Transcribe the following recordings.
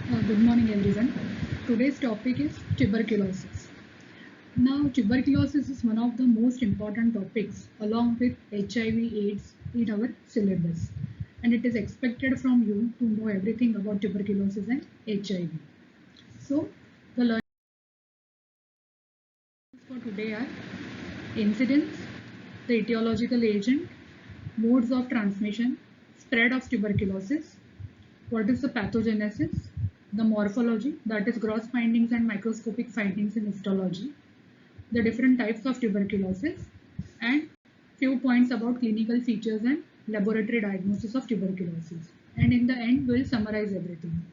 Good morning, everyone. Today's topic is tuberculosis. Now, tuberculosis is one of the most important topics along with HIV/AIDS in our syllabus, and it is expected from you to know everything about tuberculosis and HIV. So, the learning for today are incidence, the etiological agent, modes of transmission, spread of tuberculosis, what is the pathogenesis, the morphology, that is gross findings and microscopic findings in histology, the different types of tuberculosis, and few points about clinical features and laboratory diagnosis of tuberculosis. And in the end, we'll summarize everything.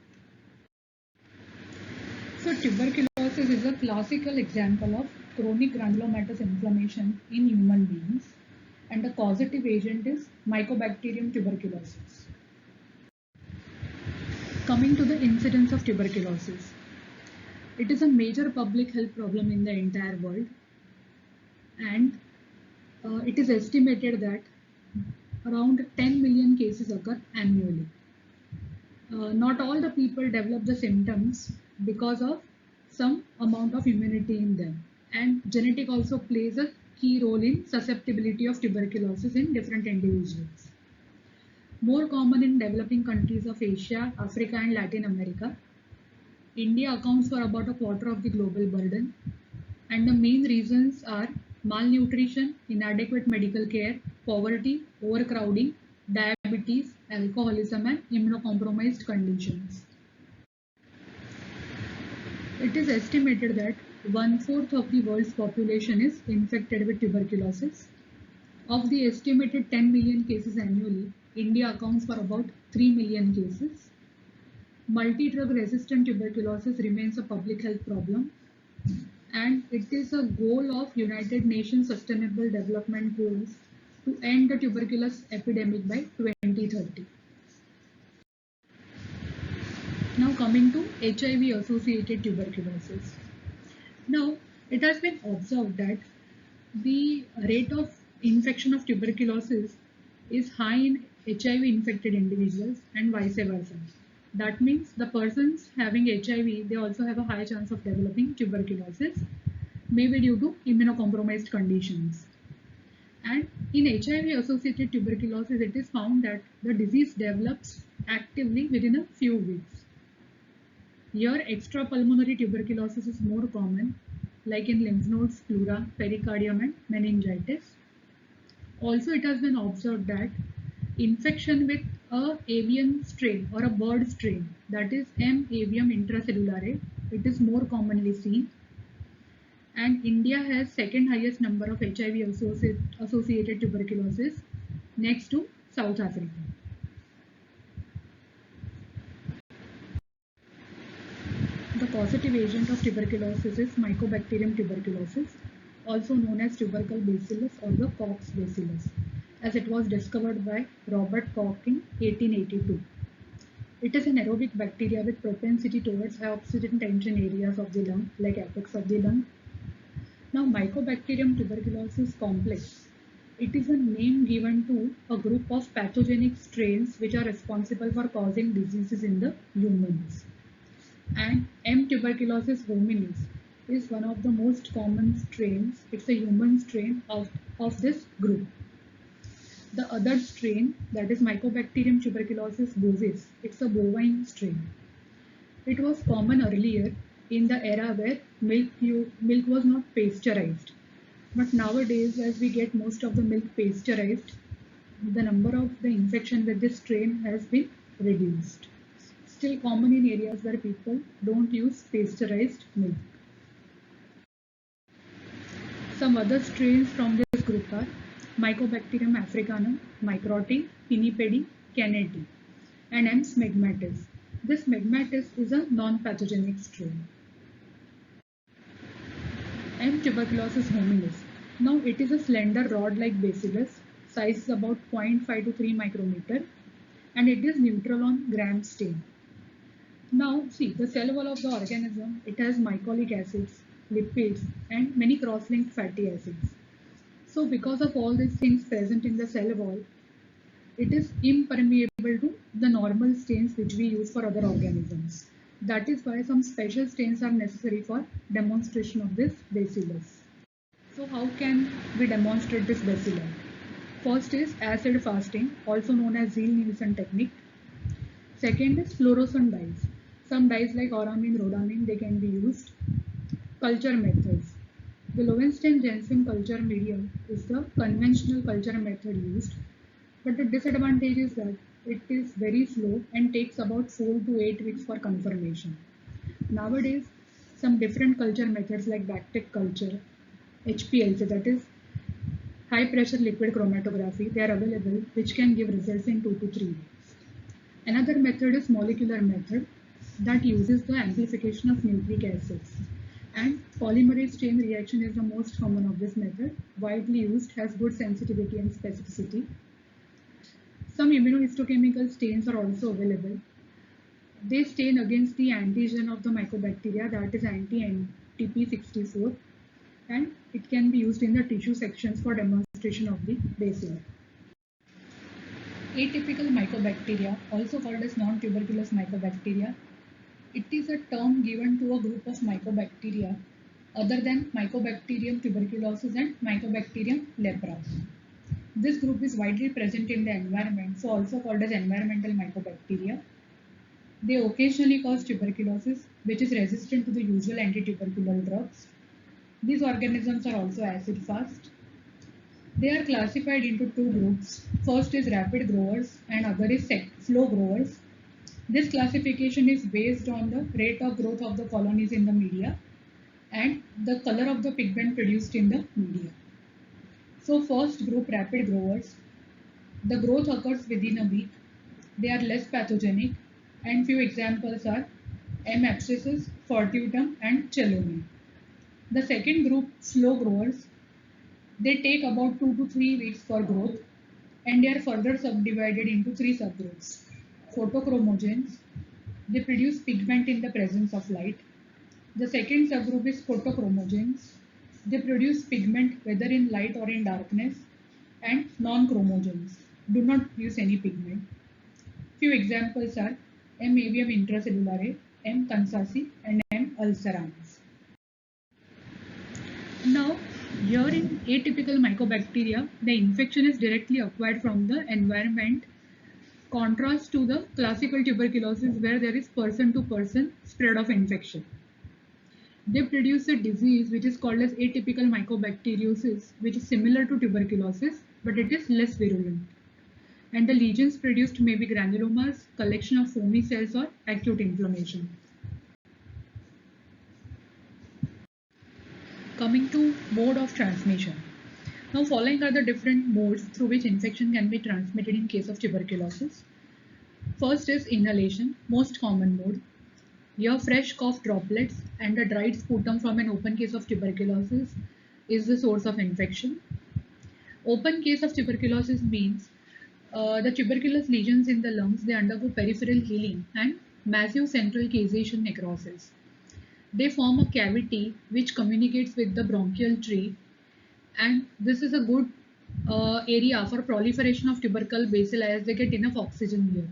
So tuberculosis is a classical example of chronic granulomatous inflammation in human beings, and the causative agent is Mycobacterium tuberculosis. Coming to the incidence of tuberculosis. It is a major public health problem in the entire world, and it is estimated that around 10 million cases occur annually. Not all the people develop the symptoms because of some amount of immunity in them, and genetic also plays a key role in susceptibility of tuberculosis in different individuals. More common in developing countries of Asia, Africa and Latin America. India accounts for about a quarter of the global burden, and the main reasons are malnutrition, inadequate medical care, poverty, overcrowding, diabetes, alcoholism and immunocompromised conditions. It is estimated that 1/4 of the world's population is infected with tuberculosis. Of the estimated 10 million cases annually, India accounts for about 3 million cases. Multi-drug resistant tuberculosis remains a public health problem, and it is a goal of United Nations Sustainable Development Goals to end the tuberculosis epidemic by 2030. Now coming to HIV associated tuberculosis. Now it has been observed that the rate of infection of tuberculosis is high in HIV infected individuals and vice versa. That means the persons having HIV, they also have a high chance of developing tuberculosis, maybe due to immunocompromised conditions. And in HIV associated tuberculosis, it is found that the disease develops actively within a few weeks. Here, extrapulmonary tuberculosis is more common, like in lymph nodes, pleura, pericardium and meningitis. Also, it has been observed that infection with a avian strain or a bird strain, that is M. avium intracellulare, it is more commonly seen. And India has second highest number of HIV associated tuberculosis next to South Africa. The causative agent of tuberculosis is Mycobacterium tuberculosis, also known as tubercle bacillus or the Koch's bacillus, as it was discovered by Robert Koch in 1882. It is an aerobic bacteria with propensity towards high oxygen tension areas of the lung, like apex of the lung. Now, Mycobacterium tuberculosis complex. It is a name given to a group of pathogenic strains which are responsible for causing diseases in the humans. And M. tuberculosis hominis is one of the most common strains. It's a human strain of this group. The other strain, that is Mycobacterium tuberculosis bovis, it's a bovine strain. It was common earlier in the era where milk was not pasteurized. But nowadays, as we get most of the milk pasteurized, the number of the infection with this strain has been reduced. Still common in areas where people don't use pasteurized milk. Some other strains from this group are Mycobacterium africanum, Microti, Pinnipedi, Cannati, and M. smegmatis. This smegmatis is a non-pathogenic strain. M. tuberculosis hominis. Now it is a slender rod-like bacillus, size is about 0.5 to 3 micrometer, and it is neutral on Gram stain. Now see, the cell wall of the organism, it has mycolic acids, lipids and many cross-linked fatty acids. So because of all these things present in the cell wall, it is impermeable to the normal stains which we use for other organisms. That is why some special stains are necessary for demonstration of this bacillus. So how can we demonstrate this bacilli? First is acid fasting, also known as Ziehl-Neelsen technique. Second is fluorescent dyes. Some dyes like auramine, rhodamine, they can be used. Culture methods. The Lowenstein-Jensen culture medium is the conventional culture method used, but the disadvantage is that it is very slow and takes about 4 to 8 weeks for confirmation. Nowadays, some different culture methods like Bactec culture, HPLC, that is high pressure liquid chromatography, they are available, which can give results in 2 to 3 weeks. Another method is molecular method that uses the amplification of nucleic acids. And polymerase chain reaction is the most common of this method, widely used, has good sensitivity and specificity. Some immunohistochemical stains are also available. They stain against the antigen of the mycobacteria, that is anti-NTP64, and it can be used in the tissue sections for demonstration of the bacilli. Atypical mycobacteria, also called as non-tuberculous mycobacteria, it is a term given to a group of mycobacteria other than Mycobacterium tuberculosis and Mycobacterium leprae. This group is widely present in the environment, so also called as environmental mycobacteria. They occasionally cause tuberculosis, which is resistant to the usual anti-tubercular drugs. These organisms are also acid fast. They are classified into two groups. First is rapid growers and other is slow growers. This classification is based on the rate of growth of the colonies in the media and the color of the pigment produced in the media. So first group, rapid growers, the growth occurs within a week. They are less pathogenic and few examples are M. abscessus, fortuitum and chelone. The second group, slow growers, they take about 2 to 3 weeks for growth and they are further subdivided into 3 subgroups. Photochromogens, they produce pigment in the presence of light. The second subgroup is photochromogens, they produce pigment whether in light or in darkness. And non-chromogens, do not produce any pigment. Few examples are M. avium intracellulare, M. kansasi and M. ulcerans. Now, here in atypical mycobacteria, the infection is directly acquired from the environment, contrast to the classical tuberculosis where there is person-to-person spread of infection. They produce a disease which is called as atypical mycobacteriosis, which is similar to tuberculosis, but it is less virulent. And the lesions produced may be granulomas, collection of foamy cells or acute inflammation. Coming to mode of transmission. Now following are the different modes through which infection can be transmitted in case of tuberculosis. First is inhalation, most common mode. Here fresh cough droplets and a dried sputum from an open case of tuberculosis is the source of infection. Open case of tuberculosis means the tuberculous lesions in the lungs, they undergo peripheral healing and massive central caseation necrosis. They form a cavity which communicates with the bronchial tree, and this is a good area for proliferation of tubercle bacilli as they get enough oxygen here.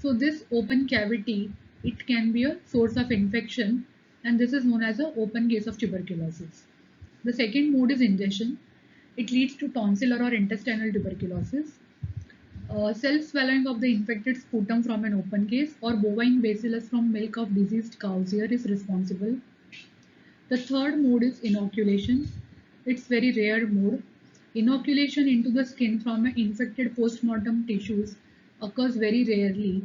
So this open cavity, it can be a source of infection, and this is known as an open case of tuberculosis. The second mode is ingestion. It leads to tonsillar or intestinal tuberculosis. Self-swallowing of the infected sputum from an open case or bovine bacillus from milk of diseased cows here is responsible. The third mode is inoculation. It's very rare mode. Inoculation into the skin from an infected post-mortem tissues occurs very rarely.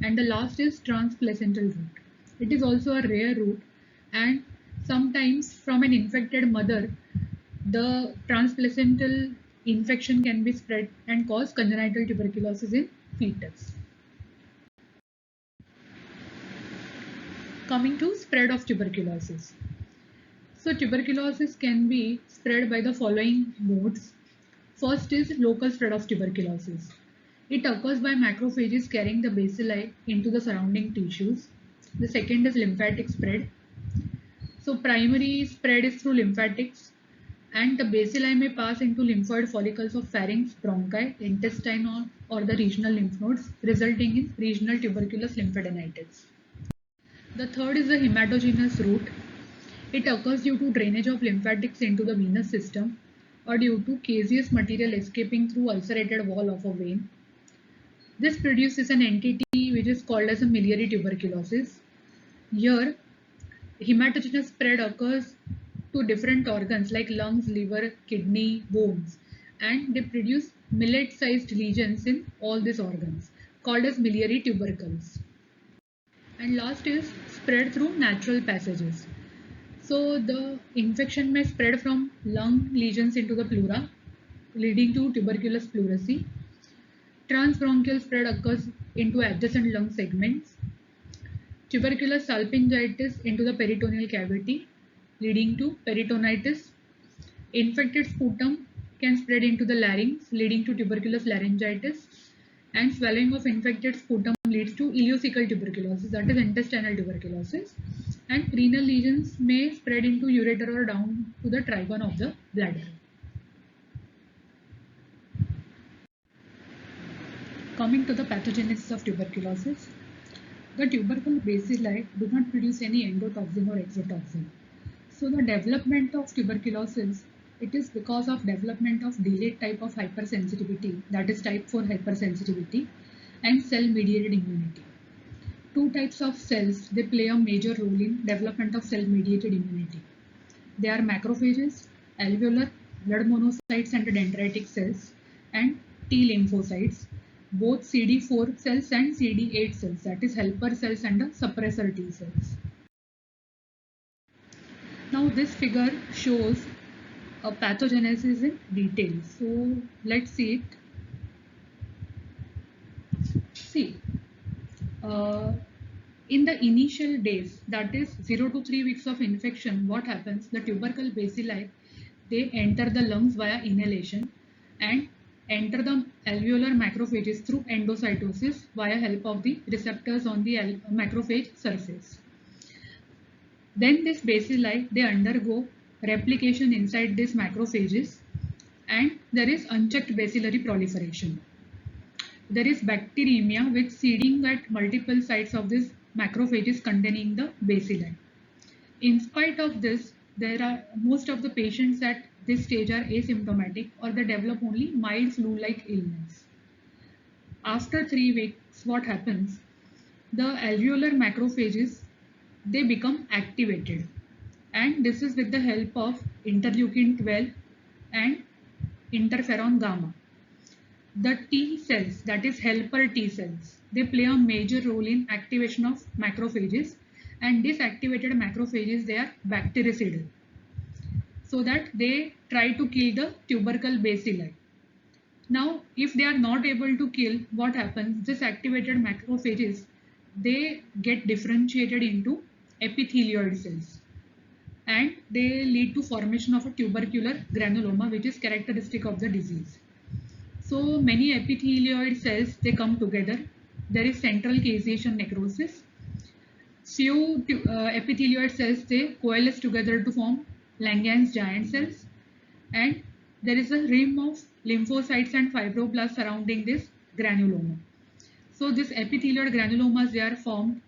And the last is transplacental route. It is also a rare route, and sometimes from an infected mother, the transplacental infection can be spread and cause congenital tuberculosis in fetus. Coming to spread of tuberculosis. So tuberculosis can be spread by the following modes. First is local spread of tuberculosis. It occurs by macrophages carrying the bacilli into the surrounding tissues. The second is lymphatic spread. So primary spread is through lymphatics, and the bacilli may pass into lymphoid follicles of pharynx, bronchi, intestine or the regional lymph nodes, resulting in regional tuberculous lymphadenitis. The third is the hematogenous route. It occurs due to drainage of lymphatics into the venous system or due to caseous material escaping through ulcerated wall of a vein. This produces an entity which is called as a miliary tuberculosis. Here, hematogenous spread occurs to different organs like lungs, liver, kidney, bones, and they produce millet-sized lesions in all these organs called as miliary tubercles. And last is spread through natural passages. So the infection may spread from lung lesions into the pleura, leading to tuberculous pleurisy. Transbronchial spread occurs into adjacent lung segments. Tuberculous salpingitis into the peritoneal cavity, leading to peritonitis. Infected sputum can spread into the larynx, leading to tuberculous laryngitis. And swallowing of infected sputum leads to ileocecal tuberculosis, that is intestinal tuberculosis. And renal lesions may spread into ureter or down to the trigone of the bladder. Coming to the pathogenesis of tuberculosis, the tubercle bacilli do not produce any endotoxin or exotoxin. So the development of tuberculosis, it is because of development of delayed type of hypersensitivity, that is type 4 hypersensitivity, and cell mediated immunity. Two types of cells, they play a major role in development of cell mediated immunity. They are macrophages, alveolar blood monocytes and dendritic cells, and T lymphocytes, both CD4 cells and CD8 cells, that is helper cells and suppressor T cells. Now this figure shows a pathogenesis in detail. So let's see it. See, in the initial days, that is 0 to 3 weeks of infection, what happens? The tubercle bacilli, they enter the lungs via inhalation and enter the alveolar macrophages through endocytosis via help of the receptors on the macrophage surface. Then this bacilli, they undergo replication inside these macrophages and there is unchecked bacillary proliferation. There is bacteremia which seeding at multiple sites of these macrophages containing the bacilli. In spite of this, there are most of the patients at this stage are asymptomatic or they develop only mild flu-like illness. After 3 weeks, what happens? The alveolar macrophages, they become activated, and this is with the help of interleukin 12 and interferon gamma. The T cells, that is helper T cells, they play a major role in activation of macrophages, and these activated macrophages, they are bactericidal, so that they try to kill the tubercle bacilli. Now, if they are not able to kill, what happens? This activated macrophages, they get differentiated into epithelioid cells and they lead to formation of a tubercular granuloma, which is characteristic of the disease. So many epithelioid cells, they come together. There is central caseation necrosis. Few epithelioid cells, they coalesce together to form Langerhans giant cells, and there is a rim of lymphocytes and fibroblasts surrounding this granuloma. So this epithelioid granulomas, they are formed,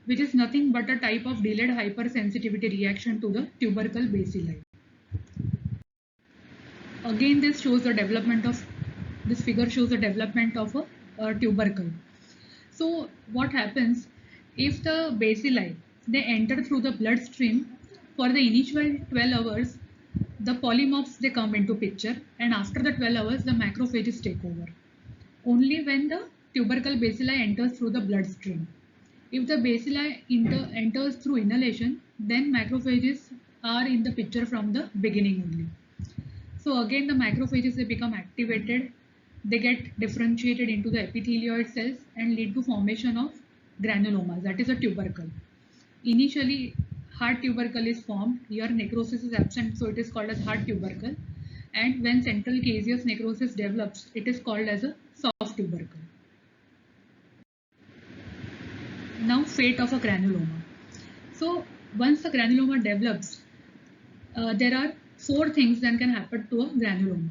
which is nothing but a type of delayed hypersensitivity reaction to the tubercle bacilli. Again, this figure shows the development of a tubercle. So what happens if the bacilli, they enter through the bloodstream? For the initial 12 hours, the polymorphs, they come into picture, and after the 12 hours, the macrophages take over. Only when the tubercle bacilli enters through the bloodstream. If the bacilli enters through inhalation, then macrophages are in the picture from the beginning only. So again, the macrophages, they become activated, they get differentiated into the epithelioid cells and lead to formation of granulomas, that is a tubercle. Initially, hard tubercle is formed. Here necrosis is absent, so it is called as hard tubercle. And when central caseous necrosis develops, it is called as a soft tubercle. Now, fate of a granuloma. So once the granuloma develops, there are 4 things that can happen to a granuloma.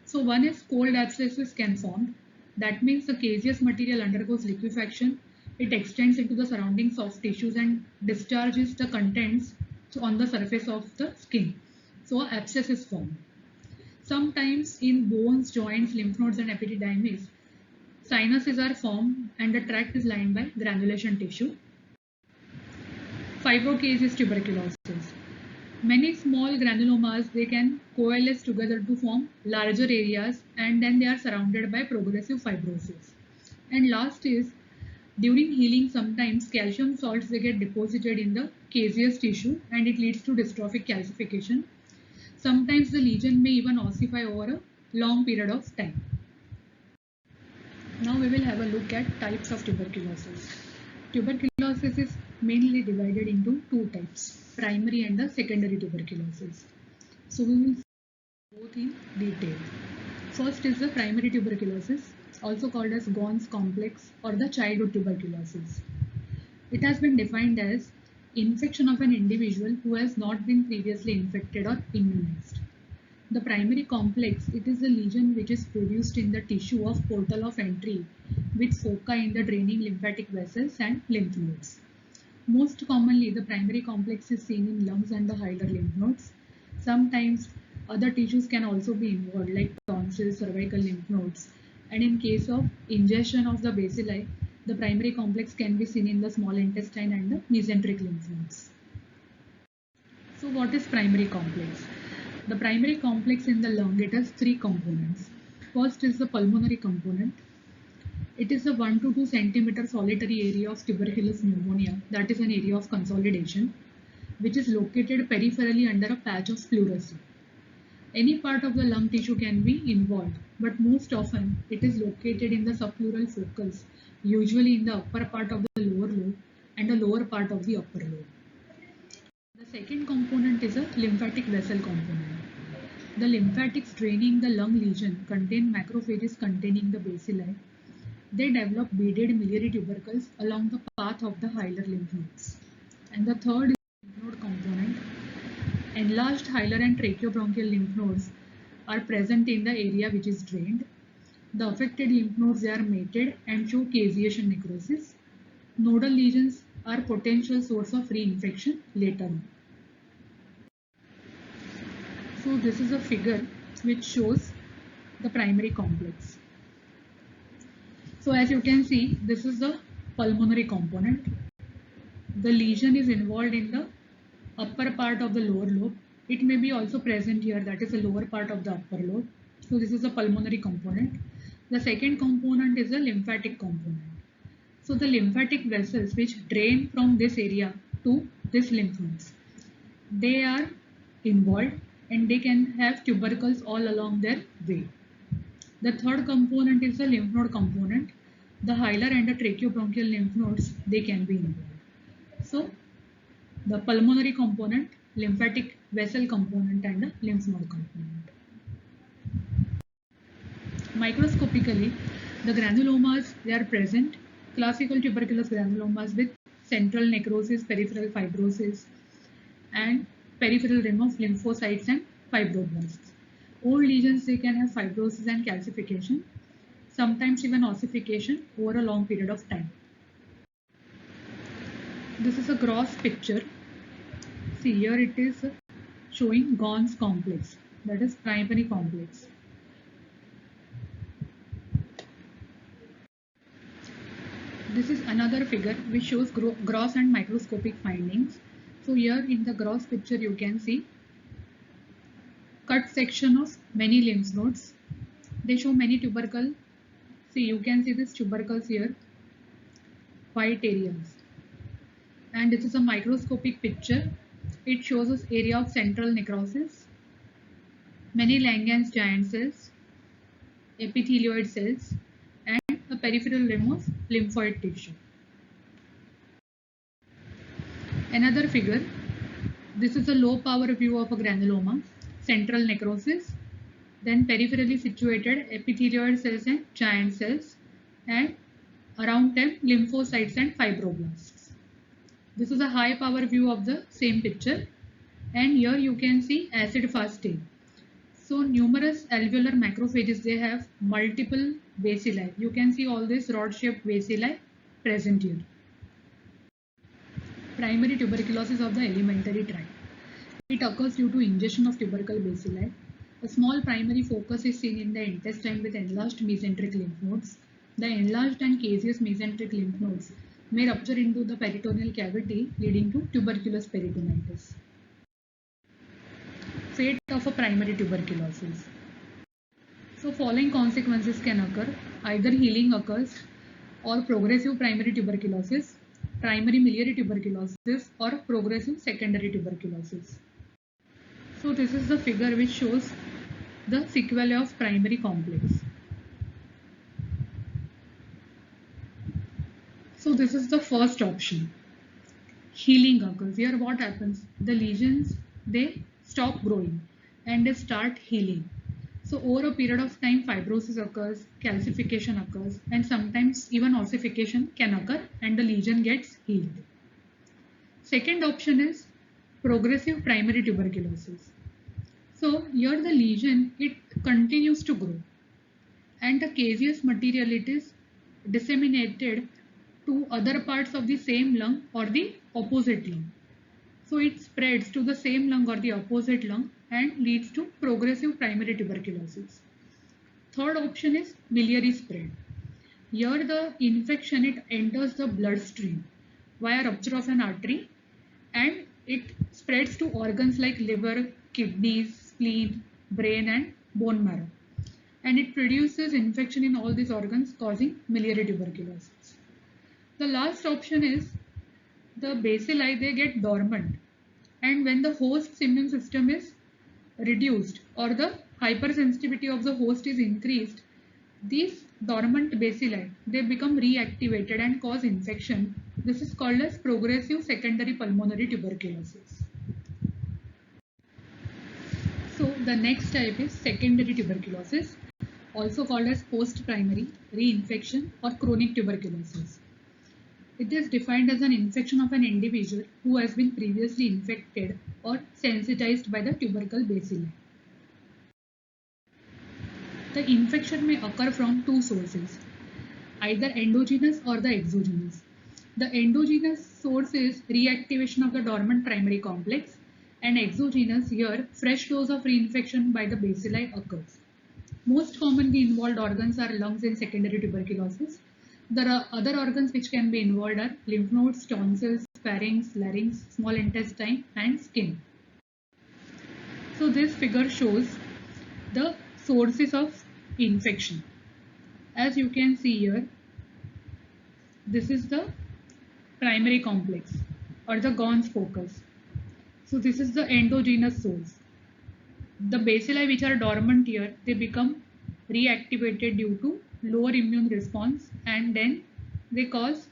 So one is cold abscesses can form. That means the caseous material undergoes liquefaction It extends into the surrounding soft tissues and discharges the contents on the surface of the skin. So abscess is formed. Sometimes in bones, joints, lymph nodes and epididymis, sinuses are formed and the tract is lined by granulation tissue. Fibrocasis tuberculosis. Many small granulomas, they can coalesce together to form larger areas and then they are surrounded by progressive fibrosis. And last is, during healing, sometimes calcium salts they get deposited in the caseous tissue and it leads to dystrophic calcification. Sometimes the lesion may even ossify over a long period of time. Now we will have a look at types of tuberculosis. Tuberculosis is mainly divided into two types, primary and the secondary tuberculosis. So we will see both in detail. First is the primary tuberculosis, also called as Ghon's complex or the childhood tuberculosis. It has been defined as infection of an individual who has not been previously infected or immunized. The primary complex, it is a lesion which is produced in the tissue of portal of entry with foci in the draining lymphatic vessels and lymph nodes. Most commonly, the primary complex is seen in lungs and the hilar lymph nodes. Sometimes other tissues can also be involved like tonsils, cervical lymph nodes. And in case of ingestion of the bacilli, the primary complex can be seen in the small intestine and the mesenteric lymph nodes. So what is primary complex? The primary complex in the lung, it has three components. First is the pulmonary component. It is a 1 to 2 centimeter solitary area of tuberculous pneumonia, that is an area of consolidation, which is located peripherally under a patch of pleurisy. Any part of the lung tissue can be involved, but most often it is located in the subpleural focals, usually in the upper part of the lower lobe and the lower part of the upper lobe. The second component is a lymphatic vessel component. The lymphatics draining the lung lesion contain macrophages containing the bacilli. They develop beaded miliary tubercles along the path of the hilar lymph nodes. And the third is the lymph node component. Enlarged hilar and tracheobronchial lymph nodes are present in the area which is drained. The affected lymph nodes, they are mated and show caseation necrosis. Nodal lesions are potential source of reinfection later on. So this is a figure which shows the primary complex. So as you can see, this is the pulmonary component. The lesion is involved in the upper part of the lower lobe. It may be also present here, that is the lower part of the upper lobe. So this is the pulmonary component. The second component is the lymphatic component. So the lymphatic vessels which drain from this area to this lymph nodes, they are involved and they can have tubercles all along their way. The third component is the lymph node component. The hilar and the tracheobronchial lymph nodes, they can be involved. So the pulmonary component, lymphatic vessel component and the lymph node component. Microscopically, the granulomas, they are present. Classical tuberculous granulomas with central necrosis, peripheral fibrosis and peripheral rim of lymphocytes and fibroblasts. Old lesions, they can have fibrosis and calcification, sometimes even ossification over a long period of time. This is a gross picture. See, here it is showing Ghon's complex, that is primary complex. This is another figure which shows gross and microscopic findings. So here in the gross picture you can see cut section of many lymph nodes. They show many tubercle. See, you can see this tubercles here, white areas. And this is a microscopic picture. It shows us area of central necrosis, many Langerhans giant cells, epithelioid cells, and a peripheral rim of lymphoid tissue. Another figure. This is a low power view of a granuloma, central necrosis, then peripherally situated epithelioid cells and giant cells, and around them lymphocytes and fibroblasts. This is a high power view of the same picture, and here you can see acid fast stain. So numerous alveolar macrophages, they have multiple bacilli. You can see all these rod shaped bacilli present here. Primary tuberculosis of the alimentary tract. It occurs due to ingestion of tubercle bacilli. A small primary focus is seen in the intestine with enlarged mesenteric lymph nodes. The enlarged and caseous mesenteric lymph nodes may rupture into the peritoneal cavity, leading to tuberculous peritonitis. Fate of a primary tuberculosis. So following consequences can occur: either healing occurs, or progressive primary tuberculosis, primary miliary tuberculosis, or progressive secondary tuberculosis. So this is the figure which shows the sequelae of primary complex. So this is the first option. Healing occurs. Here what happens? The lesions, they stop growing and they start healing. So over a period of time, fibrosis occurs, calcification occurs, and sometimes even ossification can occur and the lesion gets healed. Second option is progressive primary tuberculosis. So here the lesion, it continues to grow and the caseous material, it is disseminated to other parts of the same lung or the opposite lung. So it spreads to the same lung or the opposite lung and leads to progressive primary tuberculosis. Third option is miliary spread. Here the infection, it enters the bloodstream via rupture of an artery and it spreads to organs like liver, kidneys, spleen, brain and bone marrow. And it produces infection in all these organs, causing miliary tuberculosis. The last option is the bacilli, they get dormant, and when the host's immune system is reduced or the hypersensitivity of the host is increased, these dormant bacilli, they become reactivated and cause infection. This is called as progressive secondary pulmonary tuberculosis. So the next type is secondary tuberculosis, also called as post-primary, reinfection or chronic tuberculosis. It is defined as an infection of an individual who has been previously infected or sensitized by the tubercle bacilli. The infection may occur from two sources, either endogenous or the exogenous. The endogenous source is reactivation of the dormant primary complex, and exogenous, here fresh dose of reinfection by the bacilli occurs. Most commonly involved organs are lungs in secondary tuberculosis. There are other organs which can be involved are lymph nodes, tonsils, pharynx, larynx, small intestine and skin. So this figure shows the sources of infection. As you can see here, this is the primary complex or the Gons focus. So this is the endogenous source. The bacilli which are dormant here, they become reactivated due to lower immune response and then they cause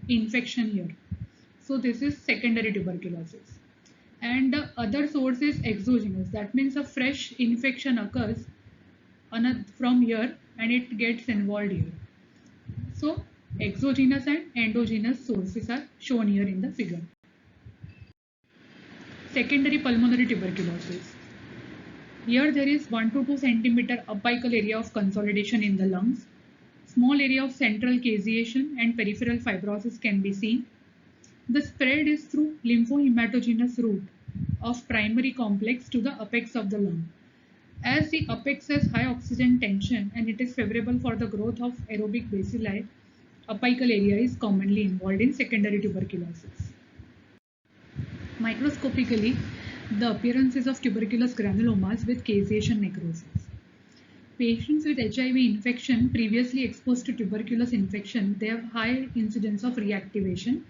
infection here. So this is secondary tuberculosis. And the other source is exogenous. That means a fresh infection occurs from here and it gets involved here. So exogenous and endogenous sources are shown here in the figure. Secondary pulmonary tuberculosis. Here there is 1 to 2 centimeter apical area of consolidation in the lungs. Small area of central caseation and peripheral fibrosis can be seen. The spread is through lymphohematogenous route of primary complex to the apex of the lung. As the apex has high oxygen tension and it is favorable for the growth of aerobic bacilli, apical area is commonly involved in secondary tuberculosis. Microscopically, the appearances of tuberculous granulomas with caseation necrosis. Patients with HIV infection previously exposed to tuberculous infection, they have high incidence of reactivation.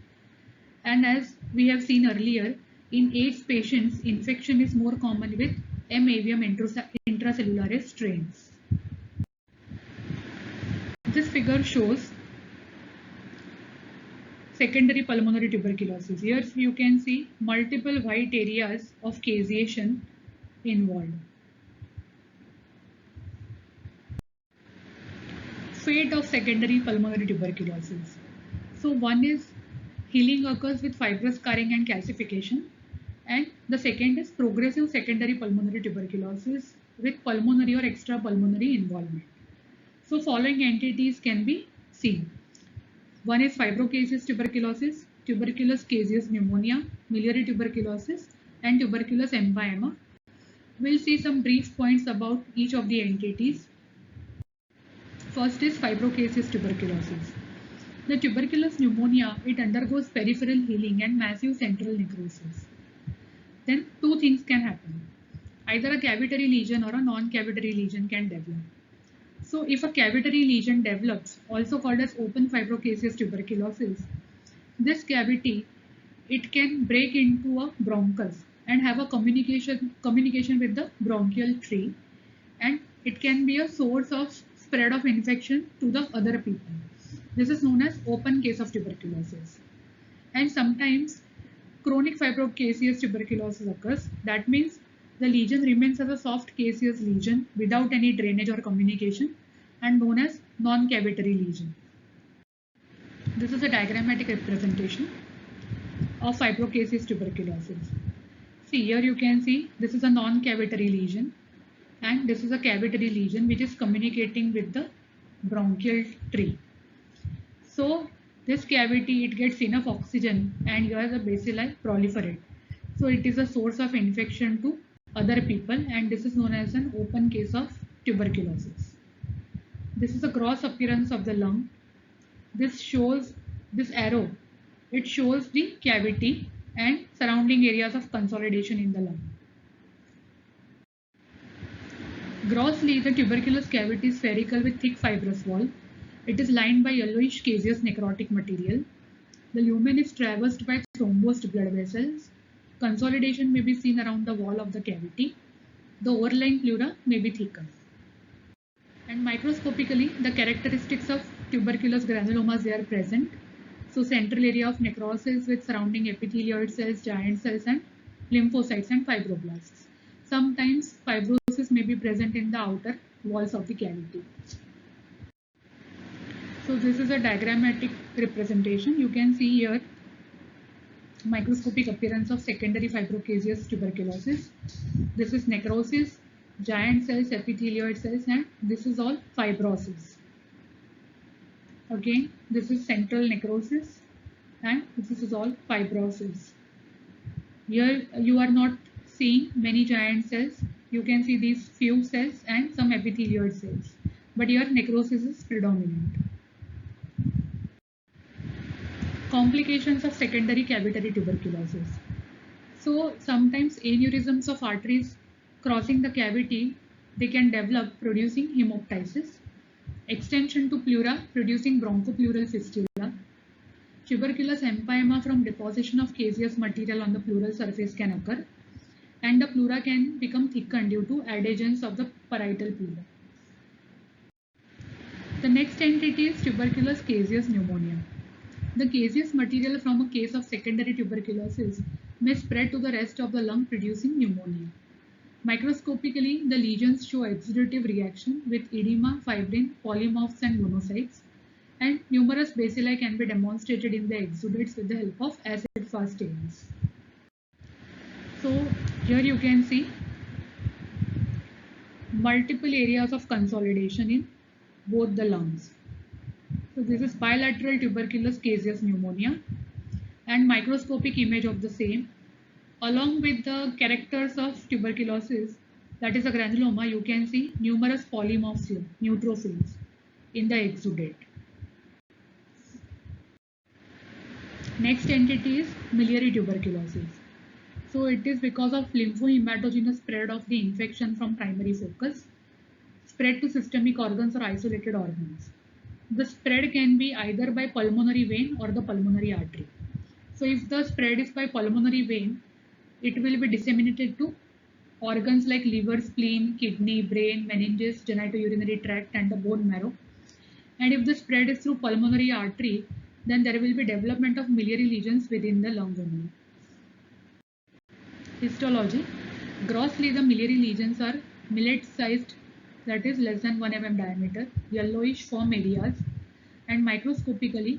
And as we have seen earlier, in AIDS patients, infection is more common with M. avium intracellularis strains. This figure shows secondary pulmonary tuberculosis. Here you can see multiple white areas of caseation involved. Fate of secondary pulmonary tuberculosis. So one is healing occurs with fibrous scarring and calcification, and the second is progressive secondary pulmonary tuberculosis with pulmonary or extrapulmonary involvement. So following entities can be seen. One is fibrocaseous tuberculosis, tuberculous caseous pneumonia, miliary tuberculosis, and tuberculous empyema. We'll see some brief points about each of the entities. First is fibrocaseous tuberculosis. The tuberculous pneumonia, it undergoes peripheral healing and massive central necrosis. Then two things can happen. Either a cavitary lesion or a non-cavitary lesion can develop. So if a cavitary lesion develops, also called as open fibrocaseous tuberculosis, this cavity, it can break into a bronchus and have a communication with the bronchial tree, and it can be a source of spread of infection to the other people. This is known as open case of tuberculosis. And sometimes chronic fibrocaseous tuberculosis occurs. That means the lesion remains as a soft caseous lesion without any drainage or communication, and known as non-cavitary lesion. This is a diagrammatic representation of fibrocaseous tuberculosis. See, here you can see this is a non-cavitary lesion and this is a cavitary lesion which is communicating with the bronchial tree. So this cavity, it gets enough oxygen and here the bacilli proliferate. So it is a source of infection to other people, and this is known as an open case of tuberculosis. This is a gross appearance of the lung. This shows, this arrow, it shows the cavity and surrounding areas of consolidation in the lung. Grossly, the tuberculous cavity is spherical with thick fibrous wall. It is lined by yellowish caseous necrotic material. The lumen is traversed by thrombosed blood vessels. Consolidation may be seen around the wall of the cavity. The overlying pleura may be thicker. And microscopically, the characteristics of tuberculous granulomas, they are present. So central area of necrosis with surrounding epithelioid cells, giant cells, and lymphocytes and fibroblasts. Sometimes fibrosis may be present in the outer walls of the cavity. So this is a diagrammatic representation. You can see here microscopic appearance of secondary fibrocaseous tuberculosis. This is necrosis, giant cells, epithelioid cells, and this is all fibrosis. Again, this is central necrosis and this is all fibrosis. Here you are not seeing many giant cells. You can see these few cells and some epithelioid cells, but here necrosis is predominant. Complications of secondary cavitary tuberculosis. So sometimes aneurysms of arteries crossing the cavity, they can develop, producing hemoptysis. Extension to pleura, producing bronchopleural fistula. Tuberculous empyema from deposition of caseous material on the pleural surface can occur, and the pleura can become thickened due to adhesions of the parietal pleura. The next entity is tuberculous caseous pneumonia. The caseous material from a case of secondary tuberculosis may spread to the rest of the lung, producing pneumonia. Microscopically, the lesions show exudative reaction with edema, fibrin, polymorphs, and monocytes, and numerous bacilli can be demonstrated in the exudates with the help of acid-fast stains. So here you can see multiple areas of consolidation in both the lungs. So this is bilateral tuberculous caseous pneumonia, and microscopic image of the same. Along with the characters of tuberculosis, that is a granuloma, you can see numerous polymorphs here, neutrophils, in the exudate. Next entity is miliary tuberculosis. So it is because of lymphohematogenous spread of the infection from primary focus, spread to systemic organs or isolated organs. The spread can be either by pulmonary vein or the pulmonary artery. So if the spread is by pulmonary vein, it will be disseminated to organs like liver, spleen, kidney, brain, meninges, genitourinary tract, and the bone marrow. And if the spread is through pulmonary artery, then there will be development of miliary lesions within the lung only. Histology. Grossly, the miliary lesions are millet-sized, that is less than 1 mm diameter, yellowish form areas, and microscopically,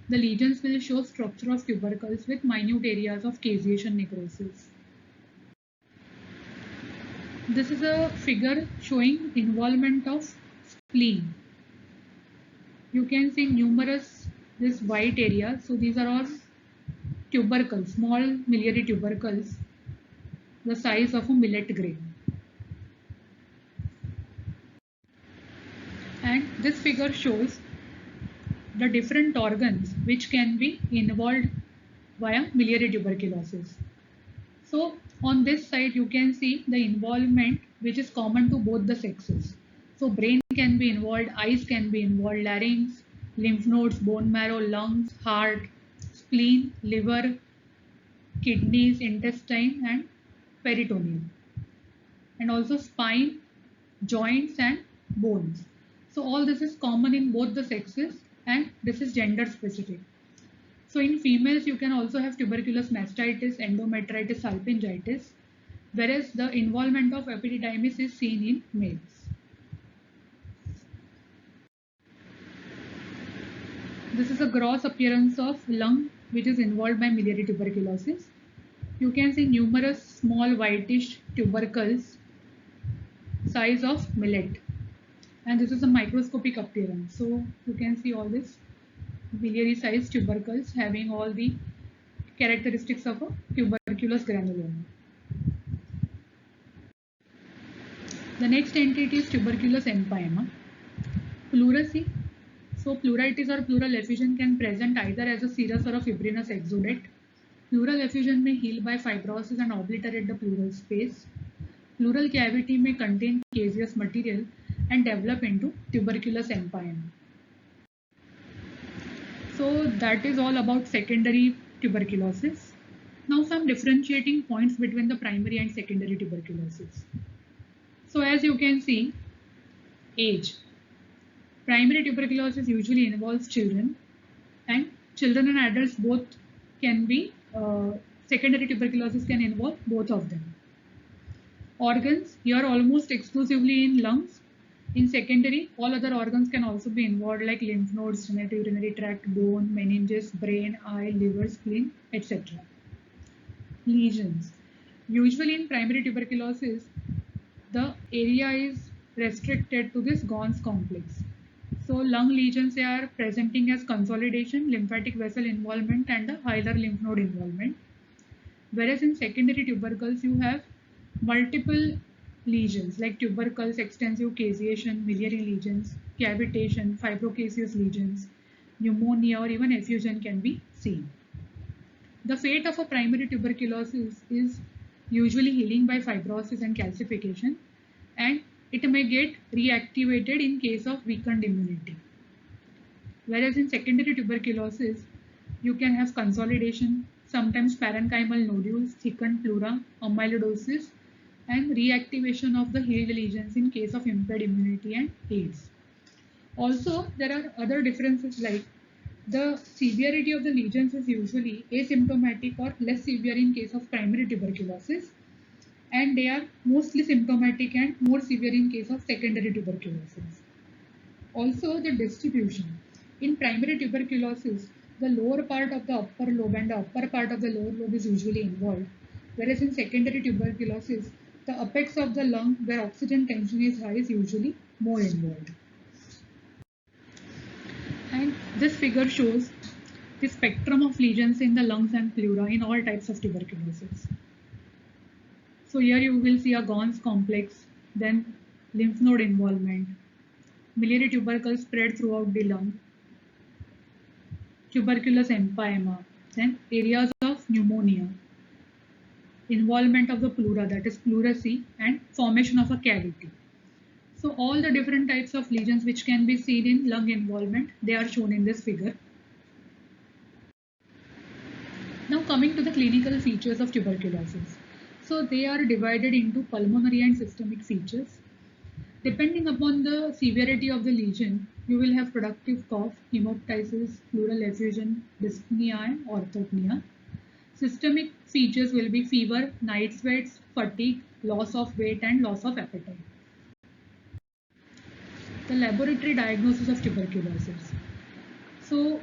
the lesions will show structure of tubercles with minute areas of caseation necrosis. This is a figure showing involvement of spleen. You can see numerous this white area. So these are all tubercles, small miliary tubercles, the size of a millet grain. And this figure shows the different organs which can be involved via miliary tuberculosis. So on this side you can see the involvement which is common to both the sexes. So brain can be involved, eyes can be involved, larynx, lymph nodes, bone marrow, lungs, heart, spleen, liver, kidneys, intestine and peritoneum, and also spine, joints and bones. So all this is common in both the sexes and this is gender specific. So in females you can also have tuberculous mastitis, endometritis, salpingitis, whereas the involvement of epididymis is seen in males. This is a gross appearance of lung which is involved by miliary tuberculosis. You can see numerous small whitish tubercles size of millet, and this is a microscopic appearance. So you can see all this biliary sized tubercles having all the characteristics of a tuberculous granuloma. The next entity is tuberculous empyema. Pleurisy. So pleuritis or pleural effusion can present either as a serous or a fibrinous exudate. Pleural effusion may heal by fibrosis and obliterate the pleural space. Pleural cavity may contain caseous material and develop into tuberculous empyema. So that is all about secondary tuberculosis. Now some differentiating points between the primary and secondary tuberculosis. So as you can see, age. Primary tuberculosis usually involves children, and children and adults both can be, secondary tuberculosis can involve both of them. Organs, here almost exclusively in lungs. In secondary, all other organs can also be involved like lymph nodes, genitourinary tract, bone, meninges, brain, eye, liver, spleen, etc. Lesions. Usually in primary tuberculosis, the area is restricted to this Gons complex. So lung lesions are presenting as consolidation, lymphatic vessel involvement and a hilar lymph node involvement. Whereas in secondary tubercles, you have multiple lesions like tubercles, extensive caseation, miliary lesions, cavitation, fibrocaseous lesions, pneumonia or even effusion can be seen. The fate of a primary tuberculosis is usually healing by fibrosis and calcification, and it may get reactivated in case of weakened immunity. Whereas in secondary tuberculosis, you can have consolidation, sometimes parenchymal nodules, thickened pleura, amyloidosis, and reactivation of the healed lesions in case of impaired immunity and AIDS. Also, there are other differences like the severity of the lesions is usually asymptomatic or less severe in case of primary tuberculosis, and they are mostly symptomatic and more severe in case of secondary tuberculosis. Also, the distribution. In primary tuberculosis, the lower part of the upper lobe and the upper part of the lower lobe is usually involved, whereas in secondary tuberculosis, the apex of the lung where oxygen tension is high is usually more involved. And this figure shows the spectrum of lesions in the lungs and pleura in all types of tuberculosis. So here you will see a Gons complex, then lymph node involvement, miliary tubercles spread throughout the lung, tuberculous empyema, then areas of pneumonia, involvement of the pleura, that is pleurisy, and formation of a cavity. So all the different types of lesions which can be seen in lung involvement, they are shown in this figure. Now coming to the clinical features of tuberculosis. So they are divided into pulmonary and systemic features. Depending upon the severity of the lesion, you will have productive cough, hemoptysis, pleural effusion, dyspnea and orthopnea. Systemic features will be fever, night sweats, fatigue, loss of weight and loss of appetite. The laboratory diagnosis of tuberculosis. So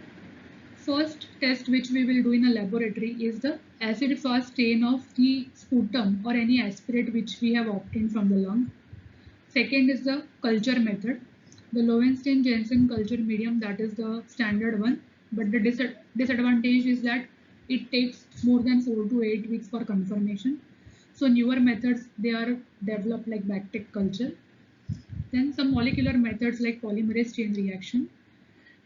first test which we will do in a laboratory is the acid fast stain of the sputum or any aspirate which we have obtained from the lung. Second is the culture method. The Lowenstein-Jensen culture medium, that is the standard one, but the disadvantage is that it takes more than 4 to 8 weeks for confirmation. So newer methods, they are developed like BACTEC culture. Then some molecular methods like polymerase chain reaction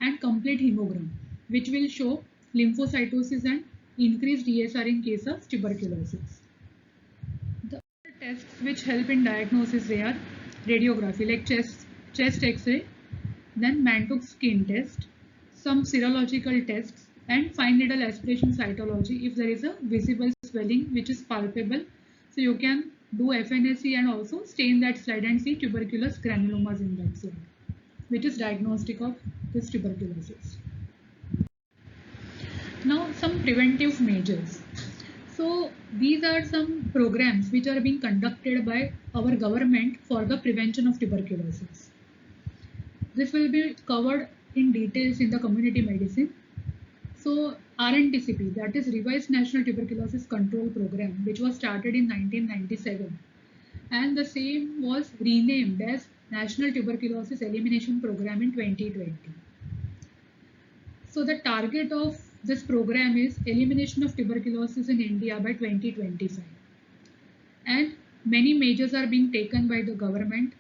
and complete hemogram, which will show lymphocytosis and increased ESR in case of tuberculosis. The other tests which help in diagnosis, they are radiography like chest X-ray, then Mantoux skin test, some serological tests, and fine needle aspiration cytology if there is a visible swelling which is palpable. So you can do FNAC and also stain that slide and see tuberculous granulomas in that slide, which is diagnostic of this tuberculosis. Now some preventive measures. So these are some programs which are being conducted by our government for the prevention of tuberculosis. This will be covered in details in the community medicine. So RNTCP, that is Revised National Tuberculosis Control Program, which was started in 1997, and the same was renamed as National Tuberculosis Elimination Program in 2020. So the target of this program is elimination of tuberculosis in India by 2025. And many measures are being taken by the government.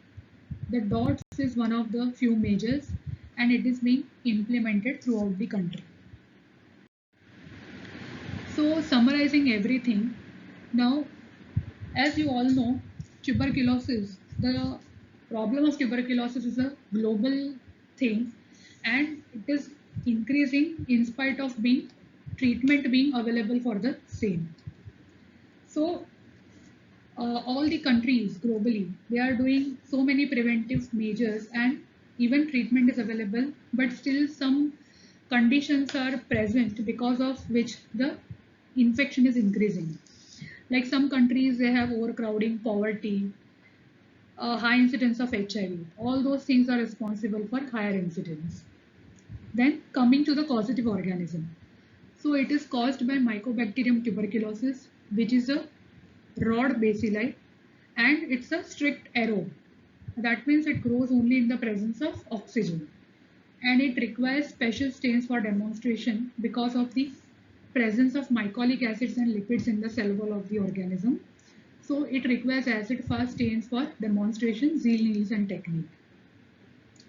The DOTS is one of the few measures, and it is being implemented throughout the country. So summarizing everything, now as you all know, tuberculosis, the problem of tuberculosis is a global thing, and it is increasing in spite of treatment being available for the same. So all the countries globally, they are doing so many preventive measures and even treatment is available, but still some conditions are present because of which the infection is increasing. Like some countries, they have overcrowding, poverty, high incidence of HIV. All those things are responsible for higher incidence. Then coming to the causative organism. So it is caused by Mycobacterium tuberculosis, which is a rod bacilli, and it's a strict aerobe. That means it grows only in the presence of oxygen, and it requires special stains for demonstration because of the presence of mycolic acids and lipids in the cell wall of the organism. So it requires acid-fast stains for demonstration, Ziehl-Neelsen technique.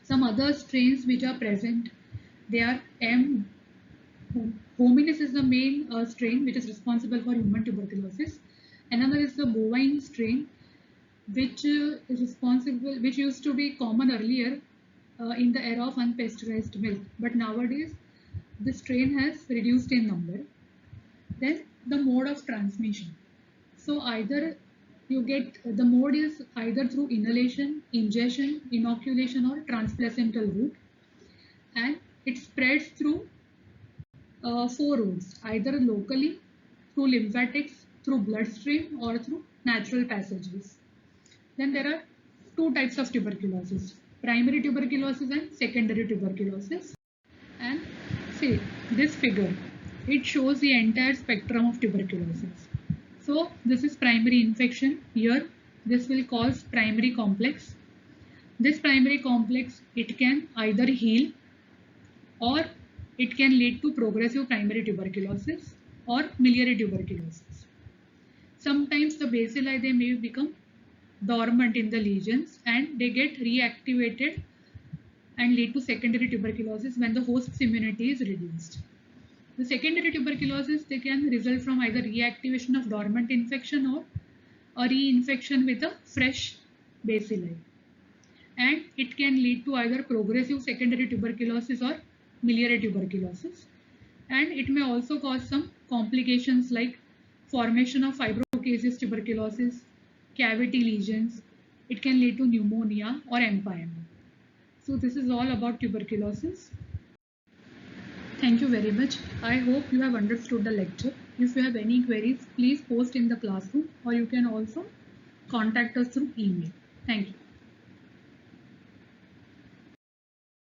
Some other strains which are present, they are M. hominis is the main strain which is responsible for human tuberculosis. Another is the bovine strain, which is responsible, which used to be common earlier in the era of unpasteurized milk, but nowadays the strain has reduced in number. Then the mode of transmission. So either you get, the mode is either through inhalation, ingestion, inoculation, or transplacental route, and it spreads through 4 routes, either locally, through lymphatics, through bloodstream, or through natural passages. Then there are 2 types of tuberculosis, primary tuberculosis and secondary tuberculosis. And see this figure, it shows the entire spectrum of tuberculosis. So this is primary infection. Here this will cause primary complex. This primary complex, it can either heal or it can lead to progressive primary tuberculosis or miliary tuberculosis. Sometimes the bacilli, they may become dormant in the lesions and they get reactivated and lead to secondary tuberculosis when the host's immunity is reduced. The secondary tuberculosis, they can result from either reactivation of dormant infection or a reinfection with a fresh bacilli. And it can lead to either progressive secondary tuberculosis or miliary tuberculosis. And it may also cause some complications like formation of fibrocaseous tuberculosis, cavity lesions. It can lead to pneumonia or empyema. So this is all about tuberculosis. Thank you very much. I hope you have understood the lecture. If you have any queries, please post in the classroom, or you can also contact us through email. Thank you.